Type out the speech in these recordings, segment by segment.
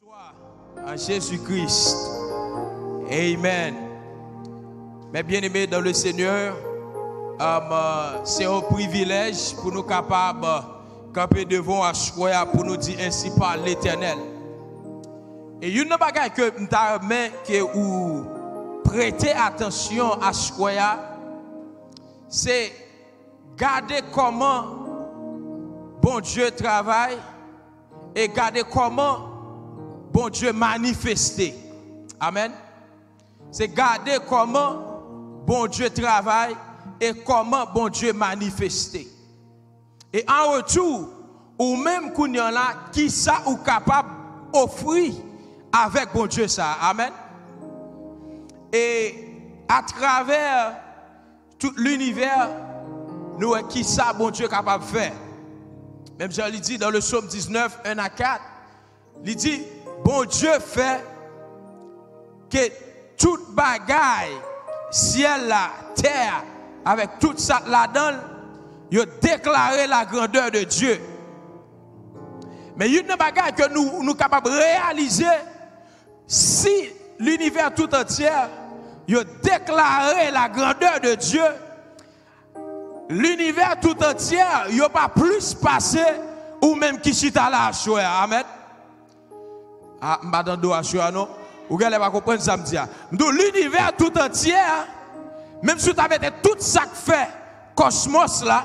Soit en Jésus-Christ. Amen. Mes bien-aimés dans le Seigneur, c'est un privilège pour nous capables de camper devant Ashkoya pour nous dire ainsi par l'Éternel. Et une chose que je vous prêtez attention à Ashkoya, c'est garder comment bon Dieu travaille et garder comment bon Dieu manifesté. Amen. C'est garder comment bon Dieu travaille et comment bon Dieu manifesté. Et en retour, ou même qu'on y en a qui ça ou capable d'offrir avec bon Dieu ça. Amen. Et à travers tout l'univers, nous qui ça bon Dieu capable de faire. Même Jean lui dit dans le psaume 19, 1 à 4, il dit, bon Dieu fait que toute bagaille, ciel, la terre, avec tout ça là-dedans, il a déclaré la grandeur de Dieu. Mais il y a une bagaille que nous sommes capables de réaliser si l'univers tout entier, il a déclaré la grandeur de Dieu. L'univers tout entier, il n'y a pas plus passé ou même qui chita là. Amen. Ah, madame do Ashua non. Vous allez pas comprendre ça me dit. Donc l'univers tout entier, même si tu as mis tout ça que fait cosmos là,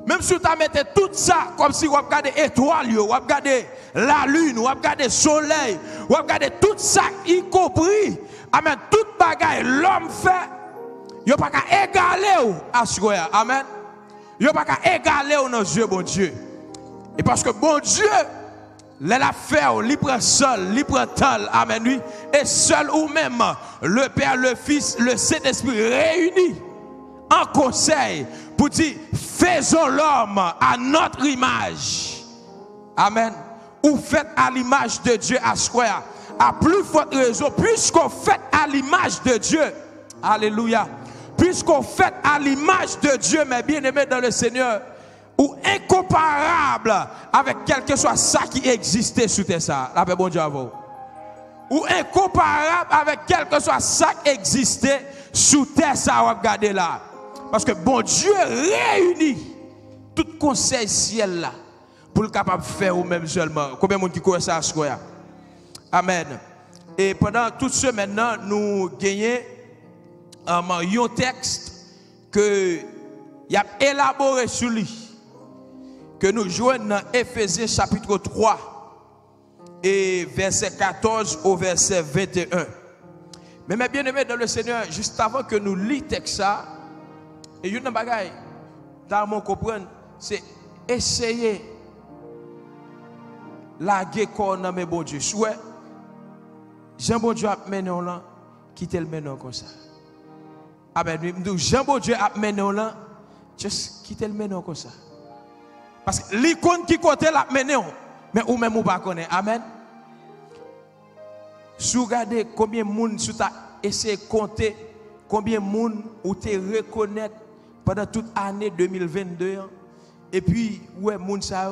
même si tu as mis tout ça comme si vous regardez étoiles, vous regardez la lune, vous regardez le soleil, vous regardez tout ça y compris, amen, toute bagaille l'homme fait, il n'y a pas qu'à égaler à ce que amen. Il n'y a pas qu'à égaler dans nos yeux, bon Dieu. Et parce que bon Dieu, l'affaire, il prend seul, il prend tal, amen, lui, et seul ou même, le Père, le Fils, le Saint-Esprit réunis en conseil pour dire, faisons l'homme à notre image. Amen. Ou faites à l'image de Dieu à square. À plus forte raison, puisqu'on fait à l'image de Dieu. Alléluia. Puisqu'on fait à l'image de Dieu, mes bien-aimés dans le Seigneur, ou incomparable avec quel que soit ça qui existait sous terre ça. La paix bon Dieu à vous. Ou incomparable avec quel que soit ça qui existait sous terre ça, on va regarder là. Parce que bon Dieu réunit tout conseil ciel là pour le capable de faire ou même seulement. Combien de monde qui connaît ça à ce quoi? Amen. Et pendant tout ce maintenant, nous gagnons un texte que y a élaboré sur lui. Que nous joignons dans Éphésiens chapitre 3 et verset 14 au verset 21. Mais mes bien-aimés dans le Seigneur, juste avant que nous lisions texte ça, et une bagaille, dans mon comprendre, c'est essayer la guerre qu'on a mes bon Dieu. Souhait, Jean bon Dieu a mené on là, quitter le menon comme ça. Amen. Jean bon Dieu a mené on là, juste quitter le menon comme ça. Parce que l'icône qui côté l'a mené, mais ou même ou pas connaît. Amen. Si vous regardez combien de monde, si vous essayez de compter, combien de monde ou te reconnaître pendant toute l'année 2022, et puis, ouais, monde ça,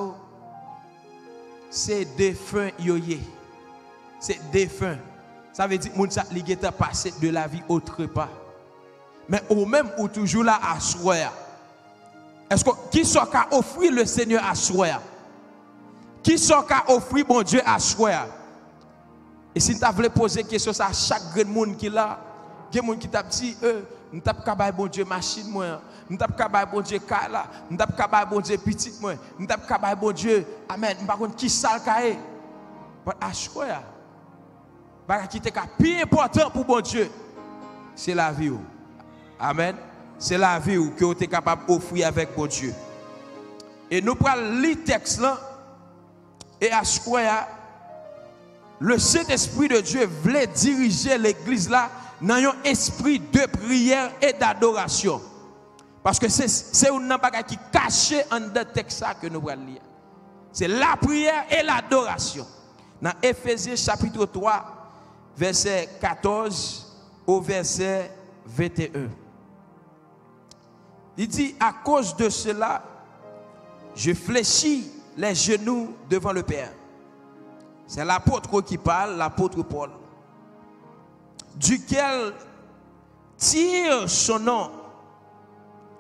c'est défunt yoye. C'est défunt. Ça veut dire que monde ça, il est passé de la vie autre part. Mais ou même ou toujours là à soir. Est-ce que qui sont qu'à offrir le Seigneur à soi? Qui sont qu'à offrir bon Dieu à soi? Et si tu voulais poser une question à chaque grand monde qui là, il y a des gens qui t'a dit, nous t'avons qu'à bon Dieu machine moi, nous t'avons qu'à bon Dieu car là, nous t'avons qu'à bon Dieu petite moi, nous t'avons qu'à bon Dieu, amen. Par contre qui ça le caé? À soi. Parce qui est plus important pour bon Dieu, c'est la vie. Amen. C'est la vie que vous êtes capable d'offrir avec bon Dieu. Et nous prenons le texte là, et à ce point, le Saint-Esprit de Dieu voulait diriger l'église là dans un esprit de prière et d'adoration. Parce que c'est une chose qui est cachée en le texte que nous prenons lire. C'est la prière et l'adoration. Dans Éphésiens chapitre 3, verset 14 au verset 21. Il dit, à cause de cela, je fléchis les genoux devant le Père, C'est l'apôtre qui parle, l'apôtre Paul, duquel tire son nom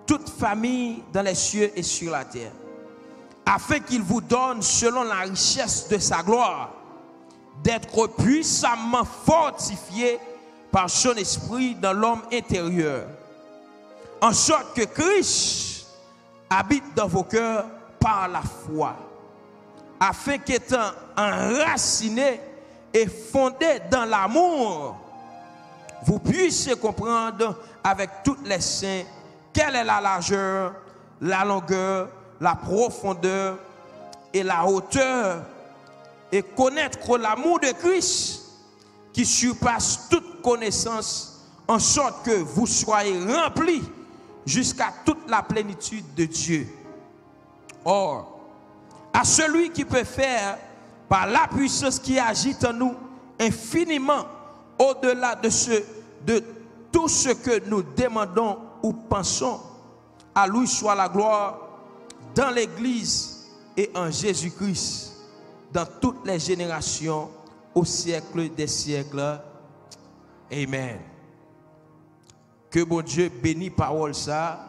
toute famille dans les cieux et sur la terre, afin qu'il vous donne, selon la richesse de sa gloire, d'être puissamment fortifié par son esprit dans l'homme intérieur, en sorte que Christ habite dans vos cœurs par la foi, afin qu'étant enraciné et fondé dans l'amour, vous puissiez comprendre avec toutes les saints quelle est la largeur, la longueur, la profondeur et la hauteur, et connaître l'amour de Christ qui surpasse toute connaissance, en sorte que vous soyez remplis jusqu'à toute la plénitude de Dieu. Or, à celui qui peut faire, par la puissance qui agit en nous, infiniment au-delà de tout ce que nous demandons ou pensons, à lui soit la gloire dans l'Église et en Jésus-Christ, dans toutes les générations, au siècle des siècles. Amen. Que bon Dieu bénisse parole ça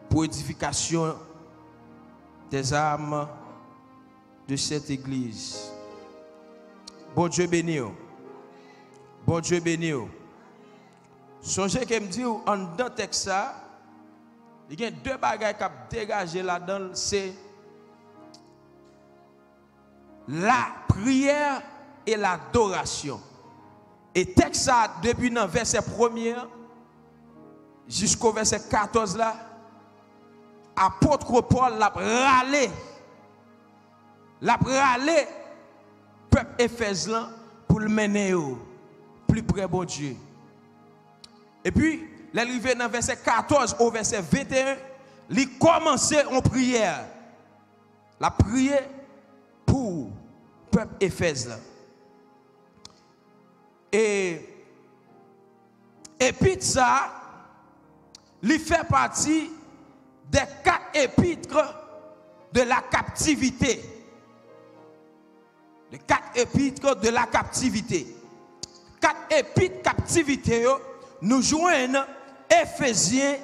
pour édification des âmes de cette église. Bon Dieu bénisse. Bon Dieu bénisse. Songez que me dit en dans texte ça, il y a deux bagages qui ont dégagé là-dedans, c'est la prière et l'adoration. Et texte ça, depuis le verset 1er jusqu'au verset 14 là, apôtre Paul l'a râlé peuple éphésien pour le mener plus près de Dieu. Et puis, l'arrivée dans verset 14 au verset 21, il commençait en prière. La prière pour le peuple éphésien. Et puis ça, il fait partie des 4 épîtres de la captivité. Les 4 épîtres de la captivité. 4 épîtres captivité, nous joignent Éphésiens,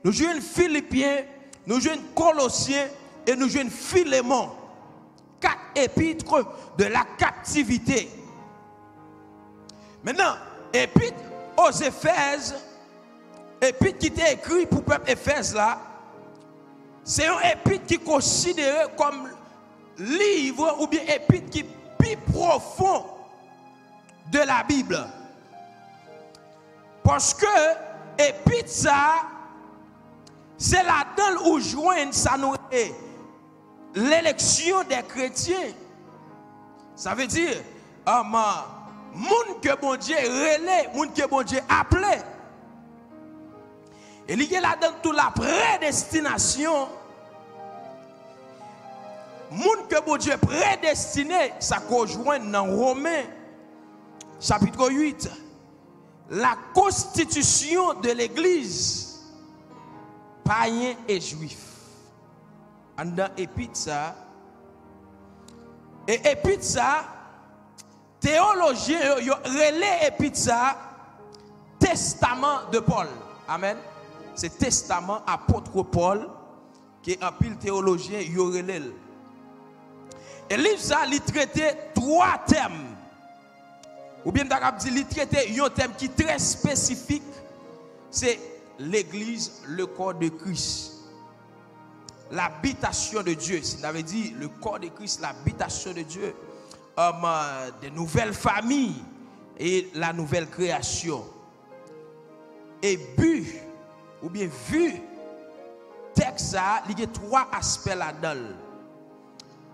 nous joignent Philippiens, nous joignent Colossiens et nous joignent Philémon. 4 épîtres de la captivité. Maintenant, épître aux Éphèses, épître qui était écrit pour le peuple Éphèse là, c'est un épître qui est considéré comme livre ou bien épître qui est plus profond de la Bible. Parce que épître ça, c'est là-dedans où joigne ça nous l'élection des chrétiens. Ça veut dire, moun que bon Dieu relais, moun que bon Dieu appelé. Et il y a là-dedans toute la prédestination. Moun que bon Dieu prédestiné, ça rejoint dans Romains, chapitre 8. La constitution de l'église, païen et juif. En dans épître ça. Et épître ça, théologien relais épître ça, testament de Paul. Amen. C'est testament apôtre Paul qui est un pile théologien relais. Et livre ça, il traitait 3 thèmes. Ou bien il traitait un thème qui est très spécifique. C'est l'église, le corps de Christ. L'habitation de Dieu. Ça veut dire le corps de Christ, l'habitation de Dieu. De nouvelles familles et la nouvelle création. Et but, ou bien vu, texte, il y a 3 aspects là-dedans.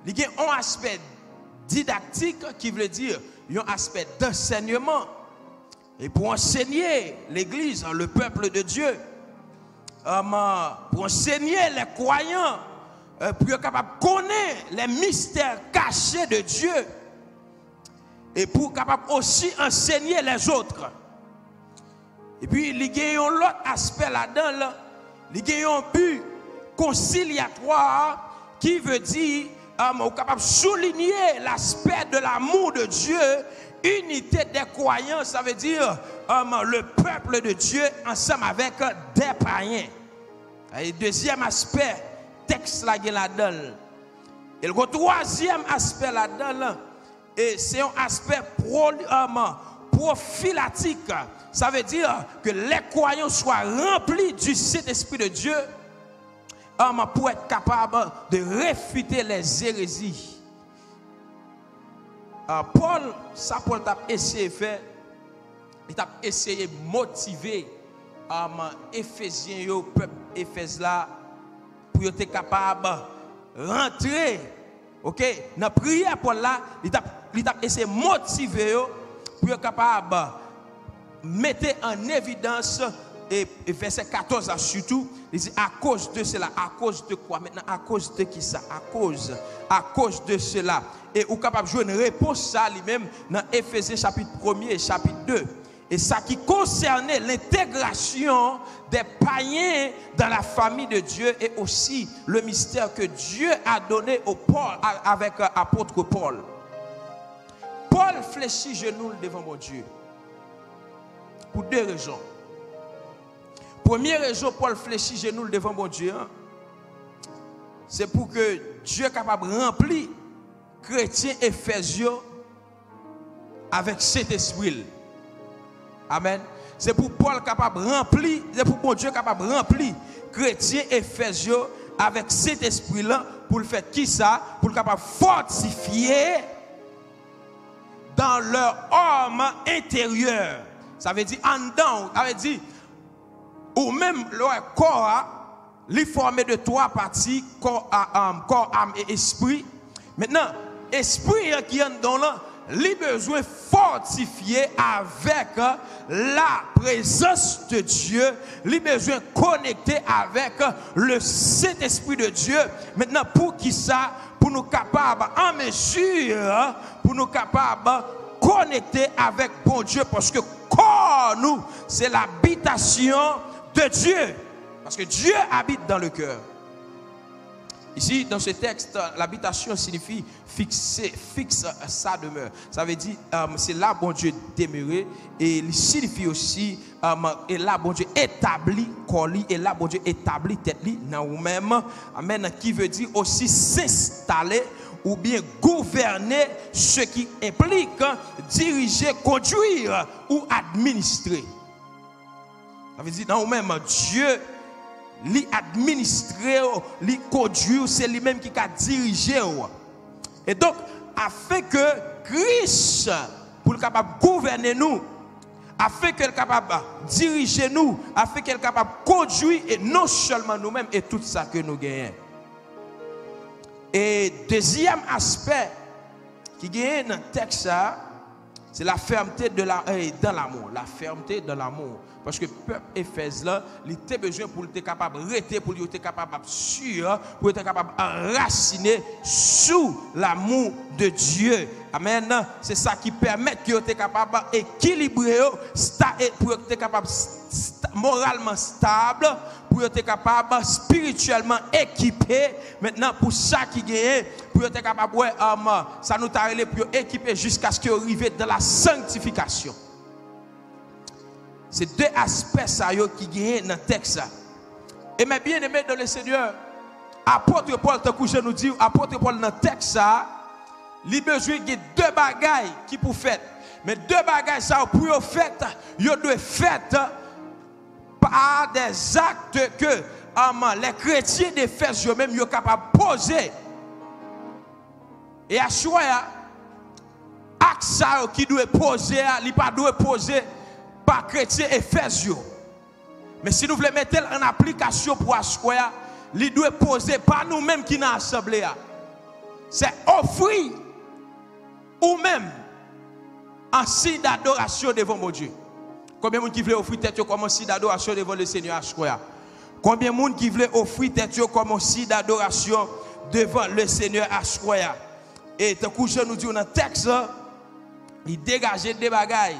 Il y a un aspect didactique qui veut dire un aspect d'enseignement. Et pour enseigner l'église, le peuple de Dieu, pour enseigner les croyants, pour être capable de connaître les mystères cachés de Dieu, et pour être capable aussi enseigner les autres. Et puis, il y a un autre aspect là-dedans, il y a un but conciliatoire qui veut dire capable de souligner l'aspect de l'amour de Dieu. Unité des croyants, ça veut dire le peuple de Dieu ensemble avec des païens. Et deuxième aspect, texte là-dedans. Et le troisième aspect là-dedans, et c'est un aspect prophylatique. Ça veut dire que les croyants soient remplis du Saint-Esprit de Dieu pour être capables de réfuter les hérésies. Paul a essayé de faire, il a essayé de motiver Éphésiens, le peuple Éphèse là, pour être capable de rentrer. Ok, dans la prière, Paul là, il a essayé de motiver pour être capable de mettre en évidence, et verset 14 surtout, il dit à cause de cela, à cause de quoi maintenant, à cause de qui ça, à cause de cela. Et vous êtes capable de jouer une réponse ça lui-même dans Éphésiens chapitre 1er et chapitre 2. Et ça qui concernait l'intégration des païens dans la famille de Dieu et aussi le mystère que Dieu a donné au Paul, avec l'apôtre Paul. Paul fléchit genoux devant mon Dieu. Pour deux raisons. Première raison, Paul fléchit genoux devant mon Dieu. C'est pour que Dieu est capable de remplir chrétiens éphésiens avec cet esprit. Amen. C'est pour Paul capable de remplir, c'est pour mon Dieu capable de remplir chrétiens éphésiens avec cet esprit-là pour le faire qui ça? Pour le capable fortifier dans leur homme intérieur. Ça veut dire en dedans, ça veut dire ou même leur corps, il est formé de trois parties, corps, âme et esprit. Maintenant, esprit qui est dans là, il a besoin de fortifier avec la présence de Dieu. Il a besoin de connecter avec le Saint-Esprit de Dieu. Maintenant, pour qui ça? Pour nous capables, en mesure, pour nous capables de connecter avec bon Dieu. Parce que corps, nous, c'est l'habitation de Dieu. Parce que Dieu habite dans le cœur. Ici, dans ce texte, l'habitation signifie fixer, fixe sa demeure. Ça veut dire, c'est là bon Dieu demeuré. Et il signifie aussi, et là bon Dieu établit corps, et là bon Dieu établit tête dans vous-même. Amen. Qui veut dire aussi s'installer ou bien gouverner, ce qui implique diriger, conduire ou administrer. Ça veut dire, dans vous-même, Dieu li administrer, li conduire, c'est lui-même qui a dirigé. Et donc, afin que Christ, pour le capable de gouverner nous, afin qu'il soit capable de diriger nous, afin qu'il soit capable de conduire, et non seulement nous-mêmes, et tout ça que nous gagnons. Et deuxième aspect qui gagne dans le texte, c'est la fermeté dans l'amour. La fermeté dans l'amour. Parce que le peuple Éphèse là, il était besoin pour être capable de rester, pour être capable de sûr, pour être capable d'enraciner sous l'amour de Dieu. Amen. C'est ça qui permet qu'il soit capable d'équilibrer, pour être capable moralement stable, pour être capable spirituellement équipé. Maintenant, pour ça qui gagne, pour être capable, ça nous t'a relé pour équiper jusqu'à ce qu'il arrive dans la sanctification. C'est deux aspects ça, qui gagnent dans le texte. Et mes bien-aimés dans le Seigneur, apôtre Paul, nous dit, apôtre Paul dans le texte, il a besoin de deux bagailles qui pour faire. Mais deux bagailles ça pour faire, ils doivent faire par des actes que les chrétiens d'Éphèse eux-mêmes sont capables de poser. Et à choix, acte qui doit poser, il pas doit poser par chrétien Éphésio. Mais si nous voulons mettre en application pour asseoir, il doit poser pas nous-mêmes qui n'a assemblé. C'est offrir ou même un signe d'adoration devant mon Dieu. Combien de monde qui veut offrir tête comme un signe d'adoration devant le Seigneur asseoir? Combien de monde qui veut offrir tête comme un signe d'adoration devant le Seigneur asseoir? Et tant que je nous dis dans le texte, il dégage des bagailles.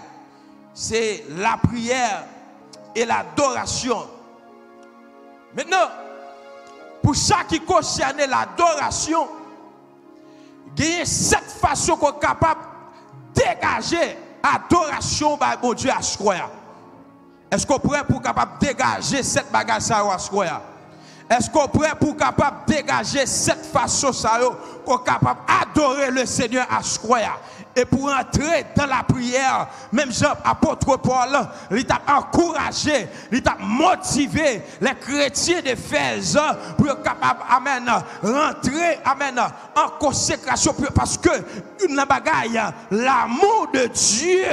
C'est la prière et l'adoration. Maintenant, pour ça qui concerne l'adoration, il y a 7 façons qu'on est capable de dégager adoration par bon Dieu à Square. Est-ce qu'on est prêt pour capable dégager cette bagage ça à Square? Est-ce qu'on est prêt pour capable dégager cette façon ça qu'on est capable d'adorer le Seigneur à Square? Et pour entrer dans la prière, même Jean, apôtre Paul, il t'a encouragé, il t'a motivé les chrétiens d'Éphèse pour être capable, amen, rentrer, amen, en consécration, parce que une bagaille, l'amour de Dieu,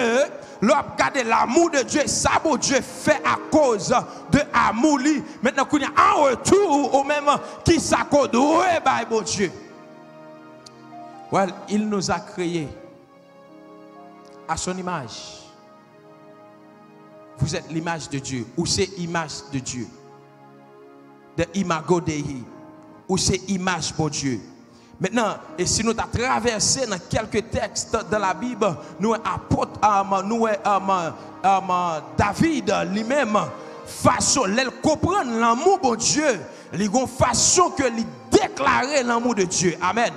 regardez l'amour de Dieu, ça bon Dieu fait à cause de l'amour. Maintenant, qu'on y a en retour au même qui s'accorde, ouais, bah, bon Dieu. Well, il nous a créés à son image. Vous êtes l'image de Dieu, ou c'est image de Dieu. De imago Dei, ou c'est image pour Dieu. Maintenant, et si nous avons traversé dans quelques textes de la Bible, nous apôtre, David lui-même, façon, il comprend l'amour de Dieu, il y a une façon que il déclarer l'amour de Dieu. Amen.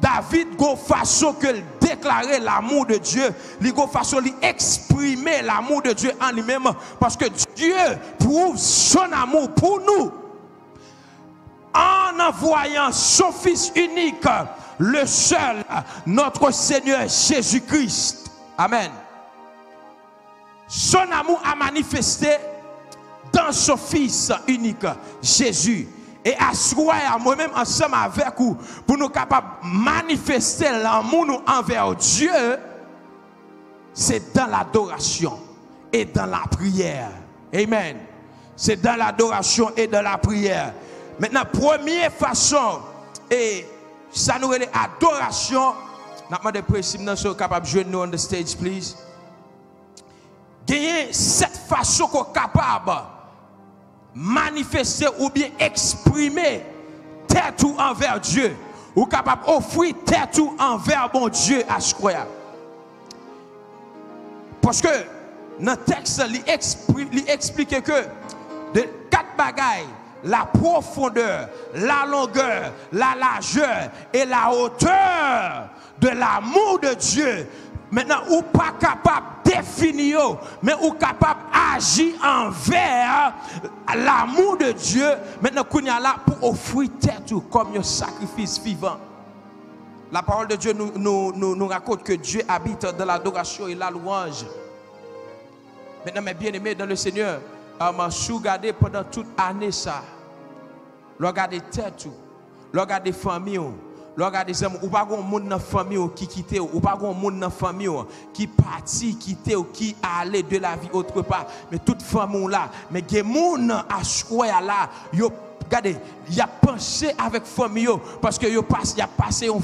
David a une façon que déclarer l'amour de Dieu, il a une façon d'exprimer l'amour de Dieu en lui-même, parce que Dieu prouve son amour pour nous en envoyant son Fils unique, le seul, notre Seigneur Jésus-Christ. Amen. Son amour a manifesté dans son Fils unique, Jésus. Et à soir, moi-même, ensemble avec vous, pour nous capables de manifester l'amour nous envers Dieu, c'est dans l'adoration et dans la prière. Amen. C'est dans l'adoration et dans la prière. Maintenant, première façon, et ça nous est l'adoration. Nous avons des principes, nous sommes capables de jouer nous on the stage, please. Gagner cette façon qu'on est capable manifester ou bien exprimer tête tout envers Dieu, ou capable d'offrir tête tout envers bon Dieu à ce croire. Parce que dans le texte, il explique que de 4 bagailles, la profondeur, la longueur, la largeur et la hauteur de l'amour de Dieu. Maintenant, ou pas capable de définir, mais ou capable d'agir envers l'amour de Dieu. Maintenant, qu'on y a là pour offrir tête comme un sacrifice vivant. La parole de Dieu nous raconte que Dieu habite dans l'adoration et la louange. Maintenant, mes bien-aimés dans le Seigneur, si vous regardez pendant toute année ça, regardez tête, regardez famille, regardez des hommes, ou pas un monde dans la famille qui quitte, ou pas un monde dans la famille qui partit, quitte ou qui allait de la vie autre part. Mais toute famille là, mais des gens à choix là, regardez, il a pensé avec famille parce que il a passé une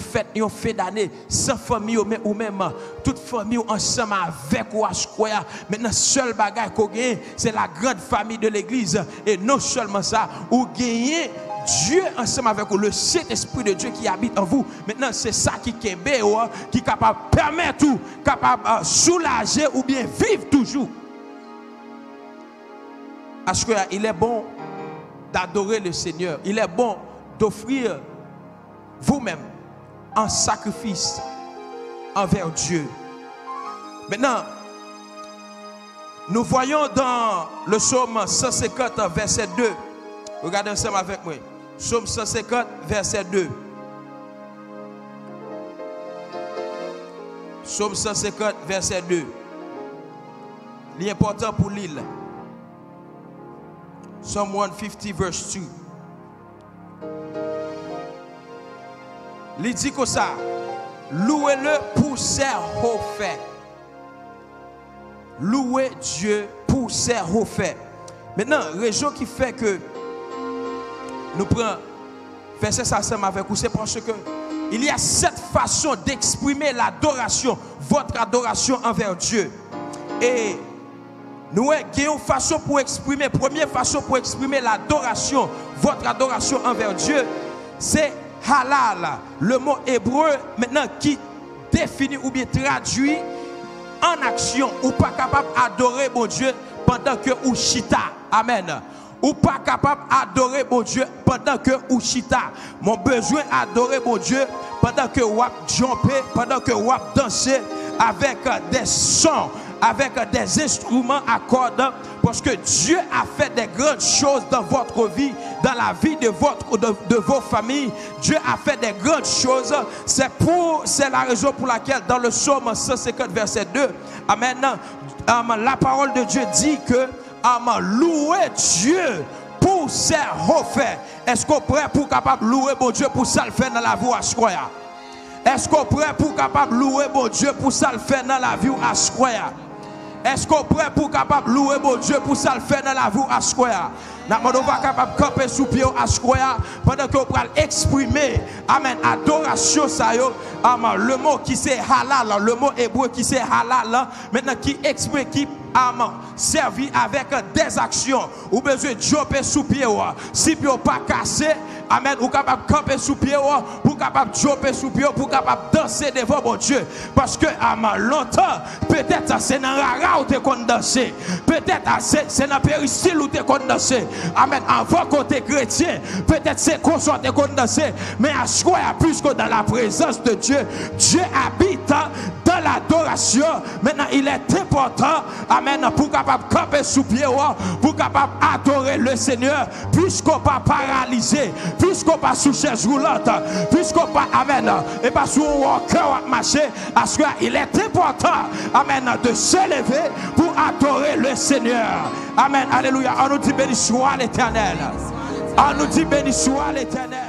fête d'année sans famille, mais ou même toute famille ensemble avec ou à choix. Maintenant, seul bagage qu'on gagne, c'est la grande famille de l'église. Et non seulement ça, ou gagner Dieu ensemble avec vous, le Saint-Esprit de Dieu qui habite en vous. Maintenant, c'est ça qui est capable de permettre tout, capable de soulager ou bien vivre toujours. Parce qu'il est bon d'adorer le Seigneur. Il est bon d'offrir vous-même un sacrifice envers Dieu. Maintenant, nous voyons dans le psaume 150, verset 2. Regardez ensemble avec moi. Psaume 150, verset 2. Psaume 150, verset 2. L'important pour l'île. Psalm 150, verse 2. Il dit comme ça. Louez-le pour ses hauts faits. Louez Dieu pour ses hauts faits. Maintenant, raison qui fait que nous prenons verset ça ensemble avec vous, c'est parce que il y a 7 façons d'exprimer l'adoration, votre adoration envers Dieu. Et nous avons une façon pour exprimer, première façon pour exprimer l'adoration, votre adoration envers Dieu, c'est halal, le mot hébreu maintenant qui définit ou bien traduit en action, ou pas capable d'adorer mon Dieu pendant que ou chita. Amen. ou pas capable d'adorer mon Dieu pendant que ou chita. Mon besoin d'adorer mon Dieu pendant que ou jumper, pendant que ou danser avec des sons, avec des instruments à cordes, parce que Dieu a fait des grandes choses dans votre vie, dans la vie de vos familles. Dieu a fait des grandes choses. C'est la raison pour laquelle dans le psaume 150 verset 2, amen, la parole de Dieu dit que louer Dieu pour ses refaits. Est-ce qu'on est prêt pour capable louer mon Dieu pour ça le faire dans la vie à Square? Est-ce qu'on est prêt pour capable louer mon Dieu pour ça le faire dans la vie à Square? Est-ce qu'on est prêt pour capable louer mon Dieu pour ça le faire dans la vie à Square? On va capable camper sous pied à Square pendant que vous pouvez exprimer, amen, adoration ça yo, le mot qui c'est halal, le mot hébreu qui c'est halal, maintenant qui exprime, qui servi avec des actions. Ou besoin de jumper sous pied, si pied pas cassé, amen, ou capable camper sous pied, pour capable jumper sous pied, pour capable danser devant mon Dieu. Parce que longtemps, peut-être c'est dans rara où tu es dansé, peut-être c'est dans péristyle où tu es dansé. Amen. Avant qu'on était chrétien, peut-être c'est qu'on soit dansé, mais à ce point, plus que dans la présence de Dieu, Dieu habite dans l'adoration. Maintenant, il est important, amen, pour capable camper sous pied, pour capable adorer le Seigneur, puisqu'on pas paralysé, puisqu'on pas sous chaise roulante, puisqu'on pas, amen, et pas sous un cœur à marcher, à ce qu'il est important, amen, de se lever pour adorer le Seigneur. Amen. Alléluia. On nous dit béni soit l'Éternel. On nous dit béni soit l'Éternel.